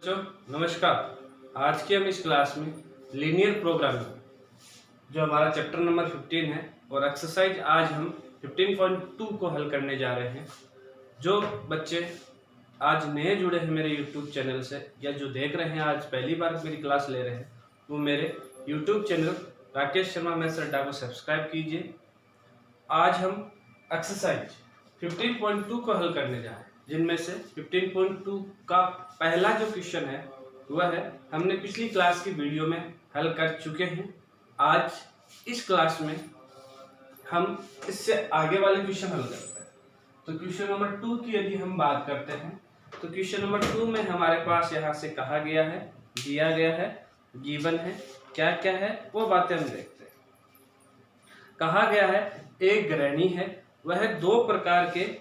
बच्चों नमस्कार। आज की हम इस क्लास में लीनियर प्रोग्रामिंग जो हमारा चैप्टर नंबर 15 है और एक्सरसाइज आज हम 15.2 को हल करने जा रहे हैं। जो बच्चे आज नए जुड़े हैं मेरे YouTube चैनल से या जो देख रहे हैं आज पहली बार मेरी क्लास ले रहे हैं वो मेरे YouTube channel Rakesh Sharma maths अड्डा को सब्सक्राइब कीजिए। आज हम एक्सरसाइज 15.2 को हल करने जा रहे हैं, जिनमें से 15.2 का पहला जो क्वेश्चन है वह है हमने पिछली क्लास की वीडियो में हल कर चुके हैं। आज इस क्लास में हम इससे आगे वाले क्वेश्चन हल करते हैं। तो क्वेश्चन नंबर 2 की यदि हम बात करते हैं तो क्वेश्चन नंबर 2 में हमारे पास यहाँ से कहा गया है, दिया गया है, गिवन है, क्या क्या है वो बातें हम देखते हैं। कहा गया है एक गृहिणी है, वह दो प्रकार के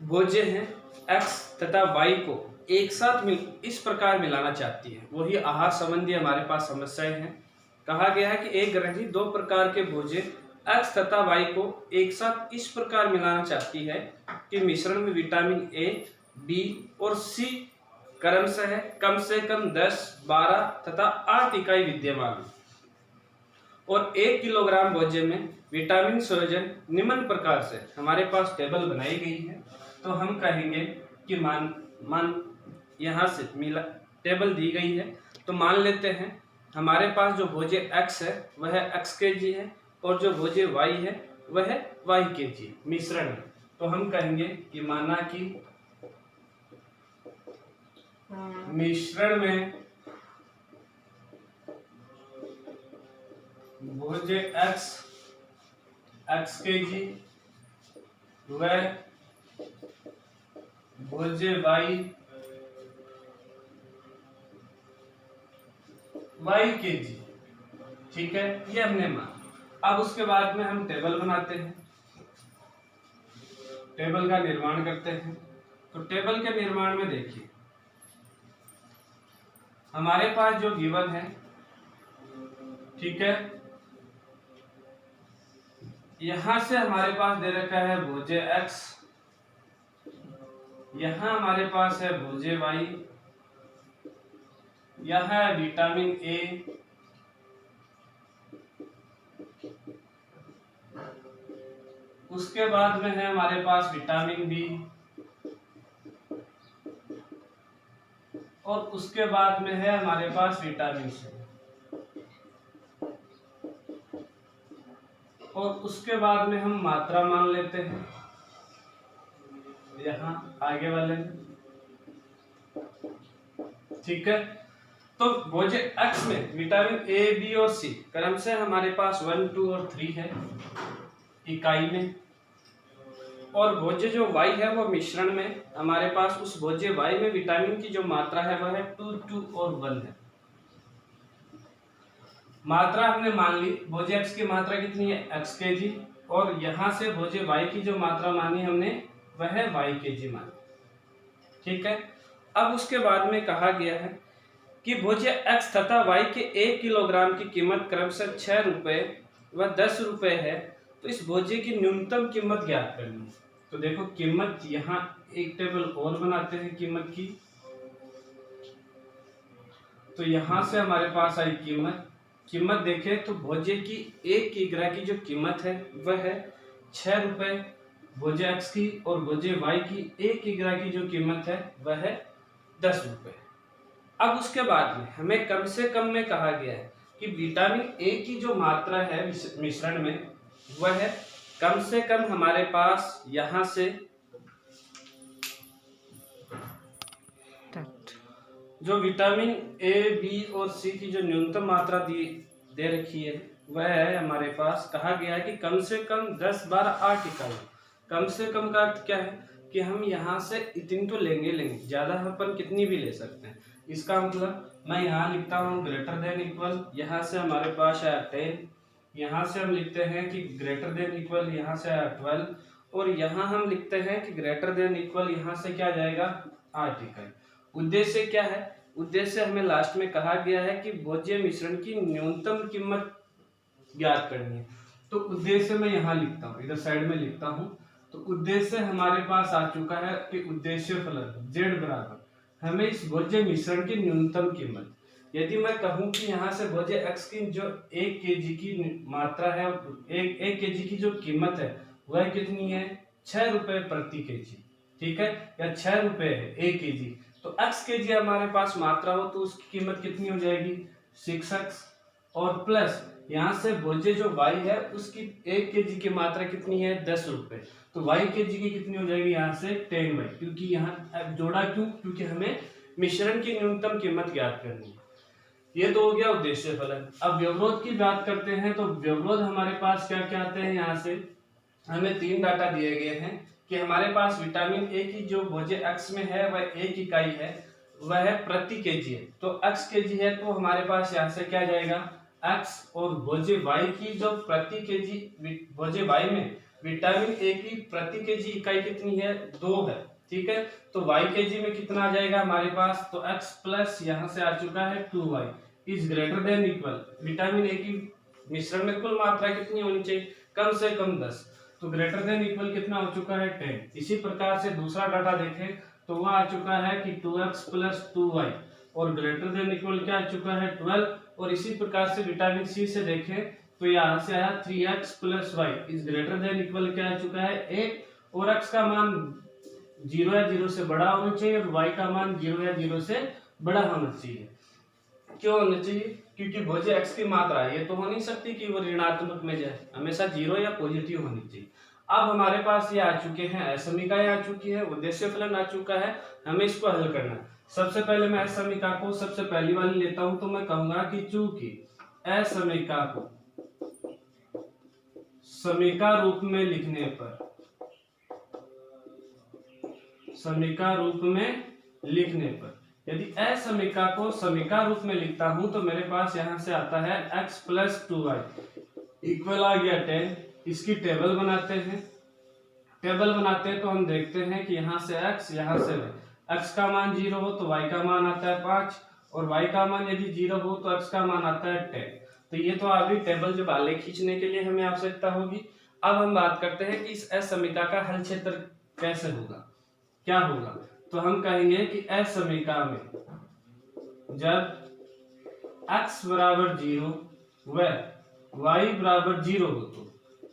भोज्य हैं x तथा y को एक साथ इस प्रकार मिलाना चाहती है। वही आहार संबंधी हमारे पास समस्याएं हैं। कहा गया है कि एक गृहिणी दो प्रकार के भोज्य x तथा y को एक साथ इस प्रकार मिलाना चाहती है कि मिश्रण में विटामिन A, B और C क्रमशः कम से कम 10, 12 तथा 8 इकाई विद्यमान है और 1 किलोग्राम भोज्य में विटामिन संयोजन निम्न प्रकार से हमारे पास टेबल बनाई गई है। तो हम कहेंगे कि मान यहाँ से मिला टेबल दी गई है तो मान लेते हैं हमारे पास जो भोज्य x है वह x kg है और जो भोज्य y है वह y kg मिश्रण है। तो हम कहेंगे कि माना कि मिश्रण में भोज्य x kg व भोज्य y kg, ठीक है, ये हमने मान। अब उसके बाद में हम टेबल बनाते हैं, टेबल का निर्माण करते हैं। तो टेबल के निर्माण में देखिए हमारे पास जो गिवन है, ठीक है, यहां से हमारे पास दे रखा है भोज्य x, यहां हमारे पास है भोज्य y, यह है विटामिन A, उसके बाद में है हमारे पास विटामिन B और उसके बाद में है हमारे पास विटामिन C और उसके बाद में हम मात्रा मान लेते हैं यहाँ आगे वाले में, ठीक है। तो भोज्य x में विटामिन A, B और C क्रम से हमारे पास 1, 2 और 3 है इकाई में और भोज्य जो y है वो मिश्रण में हमारे पास उस भोज्य y में विटामिन की जो मात्रा है वह है 2, 2 और 1 है। मात्रा हमने मान ली, भोज्य x की मात्रा कितनी है x kg और यहां से भोज्य y की जो मात्रा मानी हमने वह है y kg मानी, ठीक है। अब उसके बाद में कहा गया है कि भोज्य x तथा y के 1 किलोग्राम की कीमत क्रमशः 6 रुपए व 10 रुपए है। तो इस भोज्य की न्यूनतम कीमत ज्ञात करनी है। तो देखो कीमत, यहाँ एक टेबल और बनाते हैं कीमत की। तो यहां से हमारे पास आई कीमत देखें तो भोज्य की 1 किग्रा की जो कीमत है वह है 6 रुपए भोज्य x की और भोज्य y की 1 किग्रा की जो कीमत है वह है 10 रुपए। अब उसके बाद में हमें कम से कम में कहा गया है कि विटामिन A की जो मात्रा है मिश्रण में वह है कम से कम हमारे पास यहां से जो विटामिन A, B और C की जो न्यूनतम मात्रा दे रखी है वह है हमारे पास, कहा गया है कि कम से कम 10, 12, 8 इकाई। कम से कम का अर्थ क्या है कि हम यहाँ से इतनी तो लेंगे, ज्यादा अपन कितनी भी ले सकते हैं। इसका मतलब मैं यहाँ लिखता हूँ ग्रेटर देन इक्वल, यहाँ से हमारे पास है 10, यहाँ से हम लिखते हैं कि ग्रेटर देन इक्वल, यहाँ से है 12 और यहाँ हम लिखते हैं कि ग्रेटर देन इक्वल, यहाँ से क्या जाएगा 8 इकाई। उद्देश्य क्या है? उद्देश्य हमें लास्ट में कहा गया है कि भोज्य मिश्रण की न्यूनतम कीमत ज्ञात करनी है। तो उद्देश्य मैं यहाँ लिखता हूँ, इधर साइड में लिखता हूँ। तो उद्देश्य हमारे पास आ चुका है कि उद्देश्य फलन z बराबर हमें इस भोज्य मिश्रण की न्यूनतम कीमत, यदि मैं कहूं कि यहाँ से भोज्य x की जो 1 kg की मात्रा है, एक kg की जो कीमत है वह कितनी है, 6 रुपए प्रति kg, ठीक है, या 6 रुपए है 1 kg। तो x kg हमारे पास मात्रा हो तो उसकी कीमत कितनी हो जाएगी, 6x, और प्लस यहाँ से भोज्य जो y है उसकी 1 kg की मात्रा कितनी है, 10 रुपए, तो y kg की कितनी हो जाएगी यहाँ से 10y, क्योंकि यहाँ जोड़ा क्यों, क्योंकि हमें मिश्रण की न्यूनतम कीमत ज्ञात करनी है। ये तो हो गया उद्देश्य फलन। अब व्यवरोध की बात करते हैं, तो व्यवरोध हमारे पास क्या क्या आते हैं, यहाँ से हमें 3 डाटा दिए गए हैं कि हमारे पास विटामिन ए की जो भोज्य x में है वह 1 इकाई है, वह है प्रति केजी है, तो x केजी है, तो हमारे पास यहाँ से क्या जाएगा x, और भोज्य y की जो प्रति केजी, भोज्य y में विटामिन ए की प्रति केजी इकाई कितनी है, 2 है, ठीक है, तो y केजी में कितना आ जाएगा हमारे पास, तो x प्लस यहाँ से आ चुका है 2y is greater than equal, vitamin A की मिश्रण में कुल मात्रा कितनी होनी चाहिए, कम से कम 10, तो ग्रेटर देन इक्वल कितना हो चुका है 10। इसी प्रकार से दूसरा डाटा देखें तो वह आ चुका है कि 2x प्लस 2y, और ग्रेटर देन इक्वल क्या आ चुका है 12, और इसी प्रकार से विटामिन सी से देखें तो यहाँ से आया 3x plus y is greater than equal क्या आ चुका है 1, और x का मान 0 या 0 से बड़ा होना चाहिए और y का मान 0 या 0 से बड़ा होना चाहिए। क्यों होना चाहिए, क्योंकि भोज्य x की मात्रा ये तो हो नहीं सकती कि वो ऋणात्मक में जाए, हमेशा 0 या पॉजिटिव होनी चाहिए। अब हमारे पास ये आ चुके हैं असमीकाएं आ चुकी है, उद्देश्य फलन आ चुका है, हमें इसको हल करना है। सबसे पहले मैं असमीका को सबसे पहली वाली लेता हूं, तो मैं कहूंगा कि चूंकि असमीका को समीका रूप में लिखने पर, समीका रूप में लिखने पर यदि असमीका को समीका रूप में लिखता हूं तो मेरे पास यहां से आता है x प्लस 2y इक्वल आ गया 10। इसकी टेबल बनाते हैं, टेबल बनाते हैं तो हम देखते हैं कि यहाँ से x, यहाँ से y, x का मान 0 हो तो y का मान आता है 5, और y का मान यदि 0 हो तो x का मान आता है 10। तो ये तो आ गई टेबल, जब आलेख खींचने के लिए हमें आवश्यकता होगी। अब हम बात करते हैं कि इस असमीका का हल क्षेत्र कैसे होगा, क्या होगा, तो हम कहेंगे कि असमीका में जब x बराबर 0 व y बराबर 0 हो, तो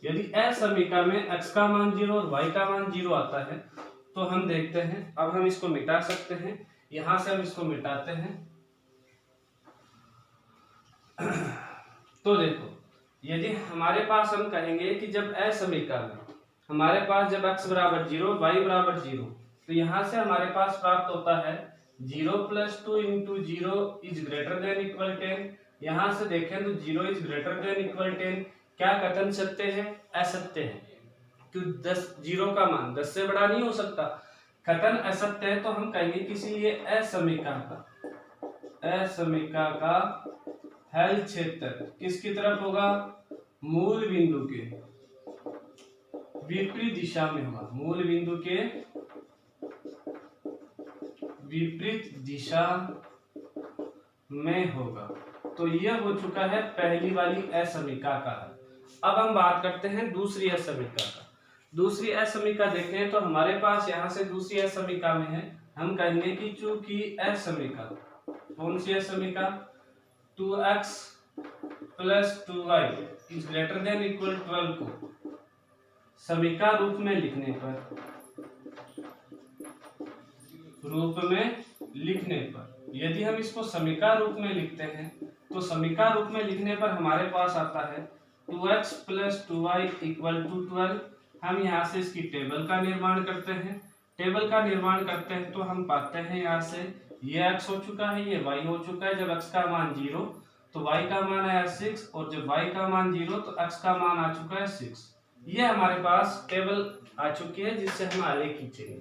यदि असमीका में x का मान 0 और y का मान 0 आता है तो हम देखते हैं, अब हम इसको मिटा सकते हैं, यहां से हम इसको मिटाते हैं। तो देखो, यदि हमारे पास हम कहेंगे कि जब असमीका में हमारे पास जब x बराबर 0 y बराबर 0, तो यहां से हमारे पास प्राप्त होता है 0 plus 2 into 0 is greater than equal 10। यहां से देखें तो 0 इज ग्रेटर देन इक्वल 10 क्या कथन सत्य है, असत्य है, क्योंकि 0 का मान 10 से बड़ा नहीं हो सकता, कथन असत्य है, तो हम कहेंगे कि इसीलिए असमीका का हल क्षेत्र किसकी तरफ होगा, मूल बिंदु के विपरीत दिशा में होगा, मूल बिंदु के विपरीत दिशा में होगा। तो यह हो चुका है पहली वाली असमीका का हल। अब हम बात करते हैं दूसरी असमीका का। दूसरी असमीका देखें तो हमारे पास यहाँ से दूसरी असमीका में है, हम कहेंगे कि चूंकि असमीका, कौन सी असमीका, 2x plus 2y is greater than equal 12 को समीका रूप में लिखने पर यदि हम इसको समीका रूप में लिखते हैं तो समीका रूप में लिखने पर हमारे पास आता है 2x plus 2y equal to 12। हम यहाँ से इसकी टेबल का निर्माण करते हैं, टेबल का निर्माण करते हैं तो हम पाते हैं यहाँ से ये x हो चुका है, ये y हो चुका है। जब x का मान 0 तो y का मान आया 6, और जब y का मान 0 तो x का मान आ चुका है 6। ये हमारे पास टेबल आ चुकी है जिससे हम आलेख खींचेंगे।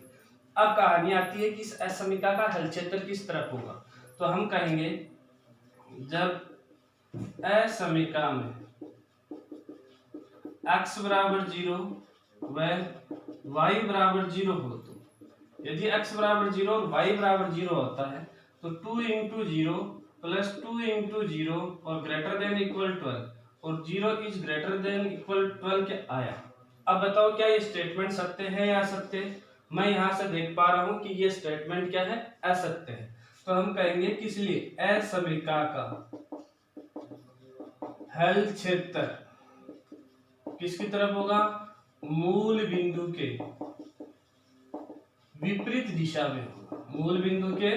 अब कहानी आती है कि इस असमीका का हल क्षेत्र किस तरफ होगा, तो हम कहेंगे जब असमीका में x बराबर 0 व y बराबर 0 हो, तो यदि x बराबर 0 और y बराबर 0 होता है तो 2 इंटू 0 प्लस 2 इंटू 0 और ग्रेटर देन इक्वल 12, और 0 इज ग्रेटर देन इक्वल 12 क्या आया। अब बताओ क्या ये स्टेटमेंट सत्य है या असत्य, मैं यहाँ से देख पा रहा हूं कि ये स्टेटमेंट क्या है, असत्य है। तो हम कहेंगे किस लिए, असमीका का हल क्षेत्र किसकी तरफ होगा, मूल बिंदु के विपरीत दिशा में होगा, मूल बिंदु के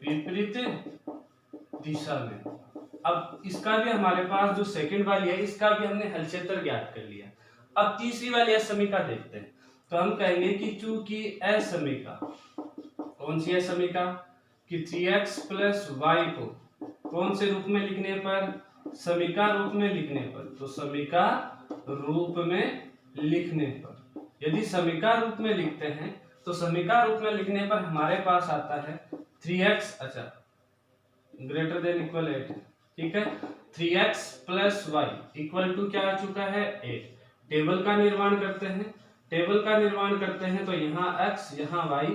विपरीत दिशा में। अब इसका भी हमारे पास जो सेकंड वाली है, इसका भी हमने हल क्षेत्र ज्ञात कर लिया। अब तीसरी वाली असमीका देखते हैं। तो हम कहेंगे कि चूंकि असमीका, कौन सी असमीका, कि 3x प्लस वाई को कौन से रूप में लिखने पर, समीका रूप में लिखने पर, तो समीका रूप में लिखने पर, यदि समीका रूप में लिखते हैं तो समीका रूप में लिखने पर हमारे पास आता है 3x, अच्छा ग्रेटर देन इक्वल 8, ठीक है। 3x plus Y equal to क्या आ चुका है, 8। टेबल का निर्माण करते हैं, टेबल का निर्माण करते हैं तो यहाँ x यहाँ y,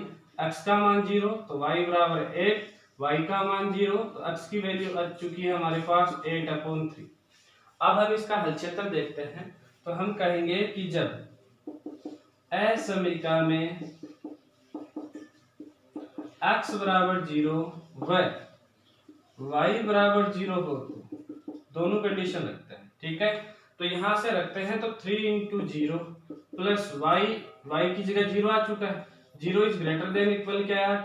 x का मान 0 तो y बराबर 8, y का मान 0 तो x की वैल्यू आ चुकी है हमारे पास 8/3। अब हम इसका हल क्षेत्र देखते हैं। तो हम कहेंगे कि जब असमीका में x बराबर 0 व y बराबर 0 हो, दोनों कंडीशन रखते हैं, ठीक है। तो यहां से रखते हैं तो 3 इंटू 0 प्लस y की जगह 0 आ चुका है, 0 इज ग्रेटर देन इक्वल क्या है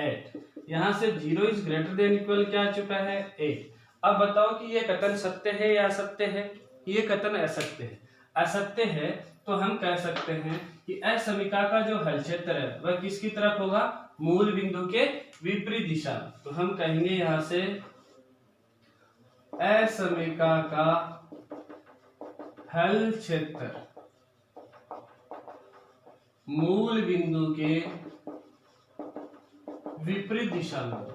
8, यहां से 0 इज ग्रेटर देन इक्वल क्या आ चुका है 8। अब बताओ कि ये कथन सत्य है या असत्य है, ये कथन असत्य है। असत्य है तो हम कह सकते हैं कि असमीका का जो हल क्षेत्र है वह किसकी तरफ होगा, मूल बिंदु के विपरीत दिशा में। तो हम कहेंगे यहां से असमीका का हल क्षेत्र मूल बिंदु के विपरीत दिशा में।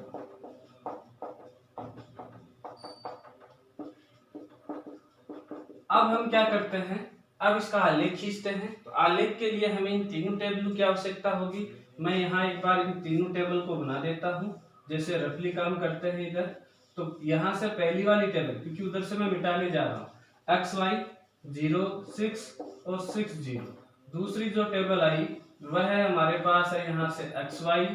अब हम क्या करते हैं, अब इसका आलेख खींचते हैं। तो आलेख के लिए हमें इन तीनों टेबलों की आवश्यकता होगी। मैं यहाँ एक बार इन तीनों टेबल को बना देता हूँ, जैसे रफली काम करते हैं इधर। तो यहाँ से पहली वाली टेबल, क्योंकि उधर से मैं मिटाने जा रहा हूँ, एक्स वाई 0 6 और 6 0। दूसरी जो टेबल आई वह है हमारे पास है यहाँ से एक्स वाई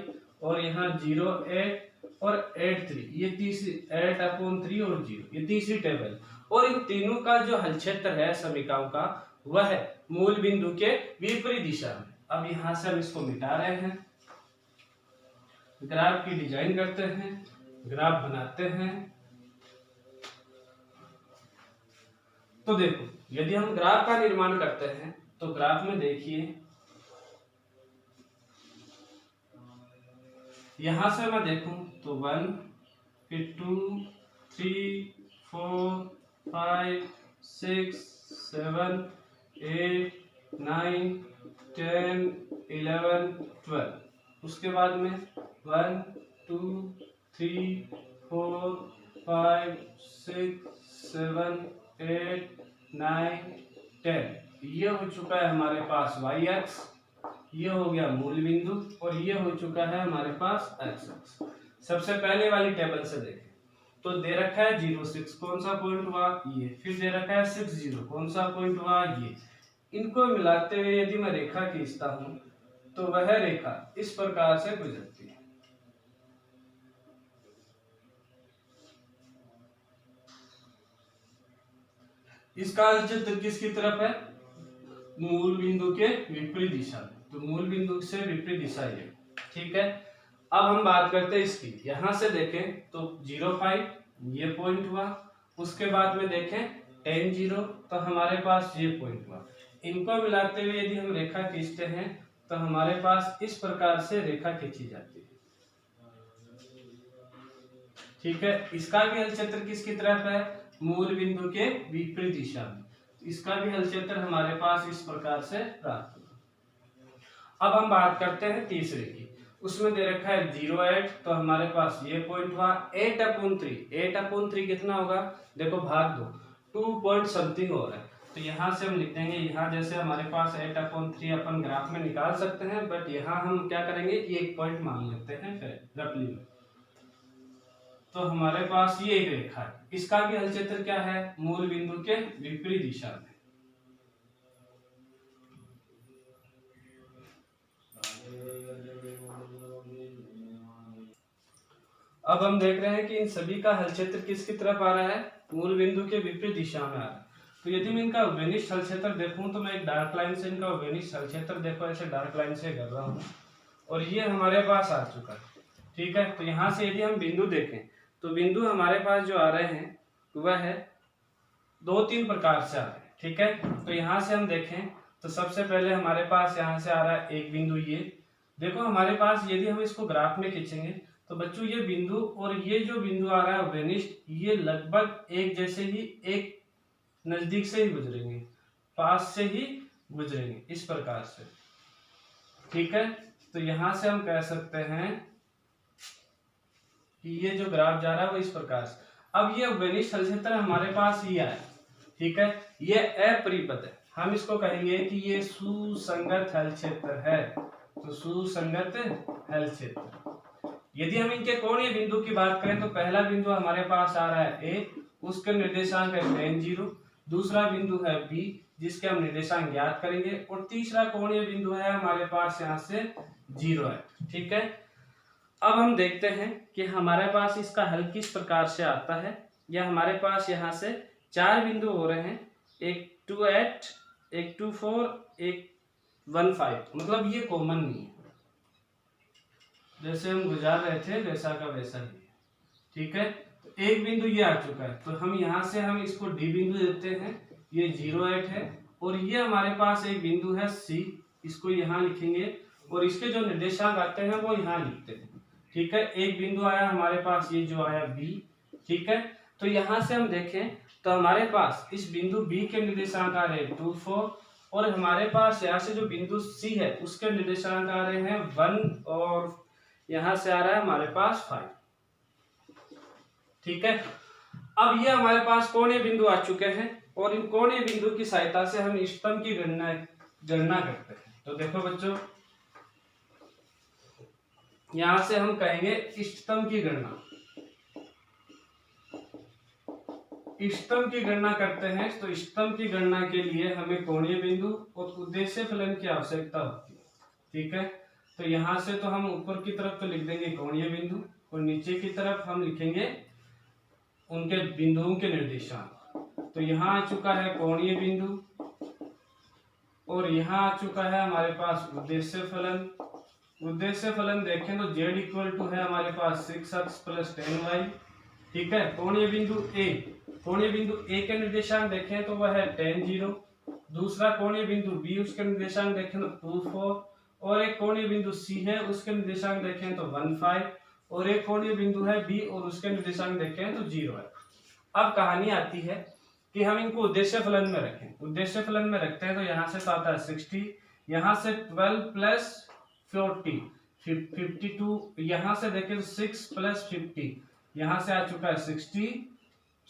और यहाँ 0 8 और 8 3, ये तीसरी 8/3 और 0, ये तीसरी टेबल। और इन तीनों का जो हल क्षेत्र है समीकरणों का वह है मूल बिंदु के विपरीत दिशा में। अब यहां से हम इसको मिटा रहे हैं, ग्राफ की डिजाइन करते हैं, ग्राफ बनाते हैं। तो देखो यदि हम ग्राफ का निर्माण करते हैं तो ग्राफ में देखिए, यहां से मैं देखूं तो 1 फिर 2 3 4 5 6 7 8 9 10 11 12। उसके बाद में 1 2 3 4 5 6 7 8 9 10। ये हो चुका है हमारे पास y अक्ष, ये हो गया मूल बिंदु, और ये हो चुका है हमारे पास x अक्ष। सबसे पहले वाली टेबल से देखें तो दे रखा है 0 6, कौन सा पॉइंट हुआ ये, फिर दे रखा है 6 0, कौन सा पॉइंट हुआ ये। इनको मिलाते हुए यदि मैं रेखा खींचता हूं तो वह रेखा इस प्रकार से गुजरती है। इसका चित्र किसकी तरफ है, मूल बिंदु के विपरीत दिशा में। तो मूल बिंदु से विपरीत दिशा ये, ठीक है। अब हम बात करते हैं इसकी, यहां से देखें तो 0 5 ये पॉइंट हुआ, उसके बाद में देखें 10 0 तो हमारे पास ये पॉइंट हुआ। इनको मिलाते हुए यदि हम रेखा खींचते हैं तो हमारे पास इस प्रकार से रेखा खींची जाती है, ठीक है। इसका भी हल क्षेत्र किसकी तरफ है, मूल बिंदु के विपरीत दिशा में। इसका भी हल क्षेत्र हमारे पास इस प्रकार से प्राप्त हुआ। अब हम बात करते हैं तीसरे की, उसमें दे रखा है 0 8 तो हमारे पास ये पॉइंट हुआ 8/3। 8/3 कितना होगा, देखो भाग दो, 2 पॉइंट समथिंग हो रहा है। तो यहाँ से हम लिख देंगे, यहाँ जैसे हमारे पास 8/3 अपन ग्राफ में निकाल सकते हैं, बट यहाँ हम क्या करेंगे, एक पॉइंट मान लेते हैं फिर रफली में। तो हमारे पास ये एक रेखा है, इसका भी हल क्षेत्र क्या है, मूल बिंदु के विपरीत दिशा में। अब हम देख रहे हैं कि इन सभी का हल क्षेत्र किसकी तरफ आ रहा है, मूल बिंदु के विपरीत दिशा में आ रहा है। तो यदि मैं इनका उभयनिष्ठ हल क्षेत्र देखूं तो मैं एक डार्क लाइन से इनका उभयनिष्ठ हल क्षेत्र देखो ऐसे डार्क लाइन से कर रहा हूं और ये हमारे पास आ चुका है। ठीक है, तो यहाँ से यदि हम बिंदु देखें तो बिंदु हमारे पास जो आ रहे हैं वह है 2-3 प्रकार से आ रहे हैं। ठीक है, तो यहाँ से हम देखें तो सबसे पहले हमारे पास यहाँ से आ रहा है एक बिंदु, ये देखो हमारे पास यदि हम इसको ग्राफ में खींचेंगे तो बच्चों ये बिंदु और ये जो बिंदु आ रहा है उभयनिष्ठ, ये लगभग एक जैसे ही, एक नजदीक से ही गुजरेंगे, पास से ही गुजरेंगे इस प्रकार से। ठीक है, तो यहां से हम कह सकते हैं कि ये जो ग्राफ जा रहा है वो इस प्रकार से। अब ये उभयनिष्ठ हल क्षेत्र हमारे पास ये आया। ठीक है, ये अपरिबद्ध है, हम इसको कहेंगे कि ये सुसंगत हल क्षेत्र है। तो सुसंगत हल क्षेत्र। यदि हम इनके कोणीय बिंदु की बात करें तो पहला बिंदु हमारे पास आ रहा है ए, उसके निर्देशांक है tan 0, दूसरा बिंदु है बी जिसके हम निर्देशांक ज्ञात करेंगे, और तीसरा कोणीय बिंदु है हमारे पास यहाँ से 0 है। ठीक है, अब हम देखते हैं कि हमारे पास इसका हल किस प्रकार से आता है। यह हमारे पास यहाँ से 4 बिंदु हो रहे हैं, एक 2-8, एक 2-4, एक 1-5, मतलब ये कॉमन नहीं है, जैसे हम गुजार रहे थे वैसा का वैसा ही। ठीक है, तो एक बिंदु ये आ चुका है, तो हम यहाँ से हम इसको डी बिंदु देते हैं, ये 0-8 है, और ये हमारे पास एक बिंदु है सी, इसको यहाँ लिखेंगे और इसके जो निर्देशांक आते हैं वो यहाँ लिखते हैं। ठीक है, एक बिंदु आया हमारे पास ये जो आया बी। ठीक है, तो यहाँ से हम देखें तो हमारे पास इस बिंदु बी के निर्देशांक आ रहे हैं 2-4, और हमारे पास यहाँ से जो बिंदु सी है उसके निर्देशांक आ रहे हैं 1, और यहाँ से आ रहा है हमारे पास 5। ठीक है, अब ये हमारे पास कोणीय बिंदु आ चुके हैं और इन कोणीय बिंदु की सहायता से हम इष्टतम की गणना करते हैं। तो देखो बच्चों, यहां से हम कहेंगे इष्टतम की गणना। इष्टतम की गणना करते हैं तो इष्टतम की गणना के लिए हमें कोणीय बिंदु और उद्देश्य फलन की आवश्यकता होती है। ठीक है, तो यहां से तो हम ऊपर की तरफ तो लिख देंगे कोणीय बिंदु और नीचे की तरफ हम लिखेंगे उनके बिंदुओं के निर्देशांक। तो यहाँ आ चुका है कोणीय बिंदु और यहाँ आ चुका है हमारे पास उद्देश्य फलन। उद्देश्य फलन देखें तो z इक्वल टू है हमारे पास 6x प्लस 10y। ठीक है, कोणीय बिंदु ए, कोणीय बिंदु ए के निर्देशांक देखें तो वह है tan 0, दूसरा कोणीय बिंदु बी उसके निर्देशांक देखें तो 2-4, और एक कोणीय बिंदु सी है उसके निर्देशांक देखें तो 1-5, और एक कोणीय बिंदु है बी और उसके निर्देशांक देखें तो 0 है। अब कहानी आती है कि हम इनको उद्देश्य फलन में रखें। उद्देश्य फलन में रखते हैं तो यहाँ से तो आता है 60, यहाँ से 12 प्लस 40 52, यहाँ से देखें तो 6 प्लस 50, यहाँ से आ चुका है 60,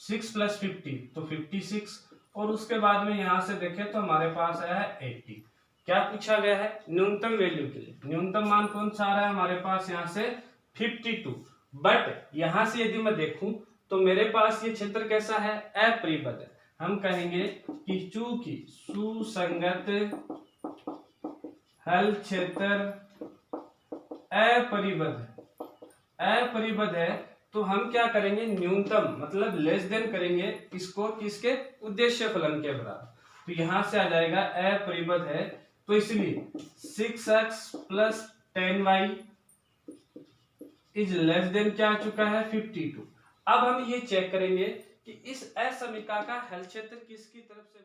6 प्लस 50 तो 56, और उसके बाद में यहाँ से देखें तो हमारे पास आया है 80। क्या पूछा गया है? न्यूनतम वैल्यू के लिए न्यूनतम मान कौन सा आ रहा है हमारे पास यहाँ से 52। बट यहाँ से यदि मैं देखूं तो मेरे पास ये क्षेत्र कैसा है? अपरिबद्ध है। हम कहेंगे कि चूंकि सुसंगत हल क्षेत्र अपरिबद्ध है तो हम क्या करेंगे? न्यूनतम मतलब लेस देन करेंगे इसको किसके? उद्देश्य फलन के बराबर। तो यहां से आ जाएगा अपरिबद्ध है तो इसलिए 6x plus 10y is less than क्या आ चुका है? 52। अब हम ये चेक करेंगे कि इस असमीका का हल क्षेत्र किसकी तरफ से